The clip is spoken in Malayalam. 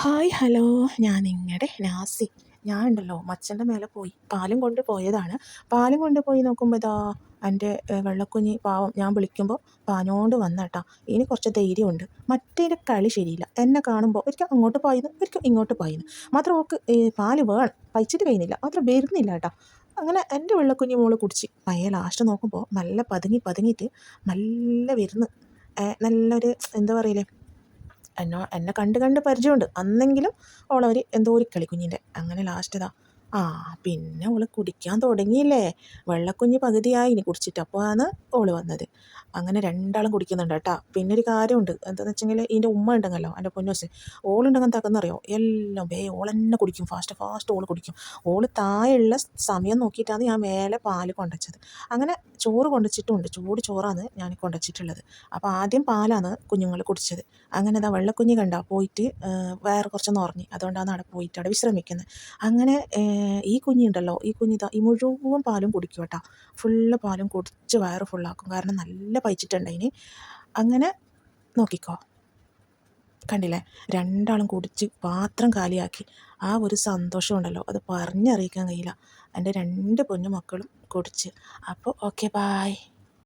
ഹായ് ഹലോ, ഞാൻ നിങ്ങളുടെ നാസി. ഞാൻ ഉണ്ടല്ലോ മച്ചൻ്റെ മേലെ പോയി പാലും കൊണ്ട് പോയതാണ്. പാലും കൊണ്ട് പോയി നോക്കുമ്പോൾ ഇതാ എൻ്റെ വെള്ളക്കുഞ്ഞി പാവം ഞാൻ വിളിക്കുമ്പോൾ പാഞ്ഞോണ്ട് വന്നേട്ടാ. ഇനി കുറച്ച് ധൈര്യമുണ്ട്. മറ്റേൻ്റെ കളി ശരിയില്ല. എന്നെ കാണുമ്പോൾ ഒരിക്കൽ അങ്ങോട്ട് പായുന്നു, ഒരിക്കൽ ഇങ്ങോട്ട് പായുന്നു. മാത്രം ഓക്ക് പാല് വേണം, പൈച്ചിട്ട് കഴിയുന്നില്ല, മാത്രം വരുന്നില്ല കേട്ടോ. അങ്ങനെ എൻ്റെ വെള്ളക്കുഞ്ഞി മോള് കുടിച്ച് പയ്യെ ലാസ്റ്റ് നോക്കുമ്പോൾ നല്ല പതുങ്ങിയിട്ട് നല്ല വരുന്നു. നല്ലൊരു എന്താ പറയില്ലേ, എന്നെ കണ്ട് പരിചയമുണ്ട് അന്നെങ്കിലും ഓളവർ എന്തോ ഒരു കളിക്കുഞ്ഞിൻ്റെ. അങ്ങനെ ലാസ്റ്റ് ഇതാ പിന്നെ ഓള് കുടിക്കാൻ തുടങ്ങിയില്ലേ. വെള്ളക്കുഞ്ഞ് പകുതിയായി ഇനി കുടിച്ചിട്ട് അപ്പോഴാണ് ഓള് വന്നത്. അങ്ങനെ രണ്ടാളും കുടിക്കുന്നുണ്ട് കേട്ടോ. പിന്നെ ഒരു കാര്യമുണ്ട്, എന്താണെന്ന് വെച്ചെങ്കിൽ ഇതിൻ്റെ ഉമ്മ ഉണ്ടെങ്കിലോ, എൻ്റെ പൊന്നൂസ്, ഓളുണ്ടെങ്കിൽ എന്താക്കുന്നറിയോ, എല്ലാം ഓളെന്നെ കുടിക്കും. ഫാസ്റ്റ് ഓള് കുടിക്കും. ഓള് താഴെയുള്ള സമയം നോക്കിയിട്ടാണ് ഞാൻ മേലെ പാല് കൊണ്ടുവച്ചത്. അങ്ങനെ ചോറ് കൊണ്ടുവച്ചിട്ടുണ്ട്, ചൂട് ചോറാണ് ഞാൻ കൊണ്ടുവച്ചിട്ടുള്ളത്. അപ്പോൾ ആദ്യം പാലാണ് കുഞ്ഞുങ്ങൾ കുടിച്ചത്. അങ്ങനെ ഇതാ വെള്ളക്കുഞ്ഞ് കണ്ട പോയിട്ട് വേറെ കുറച്ചൊന്ന് ഉറങ്ങി. അതുകൊണ്ടാണ് അവിടെ പോയിട്ട് അവിടെ വിശ്രമിക്കുന്നത്. അങ്ങനെ ഈ കുഞ്ഞുണ്ടല്ലോ, ഈ കുഞ്ഞിതാ ഈ മുഴുവൻ പാലും കുടിക്കും കേട്ടോ. ഫുള്ള് പാലും കുടിച്ച് വയറ് ഫുള്ളാക്കും. കാരണം നല്ല പൈച്ചിട്ടുണ്ടതിന്. അങ്ങനെ നോക്കിക്കോ, കണ്ടില്ലേ, രണ്ടാളും കുടിച്ച് പാത്രം കാലിയാക്കി. ആ ഒരു സന്തോഷമുണ്ടല്ലോ, അത് പറഞ്ഞറിയിക്കാൻ കഴിയില്ല. എൻ്റെ രണ്ട് പൊന്നു മക്കളും കുടിച്ച്. അപ്പോൾ ഓക്കെ, ബായ്.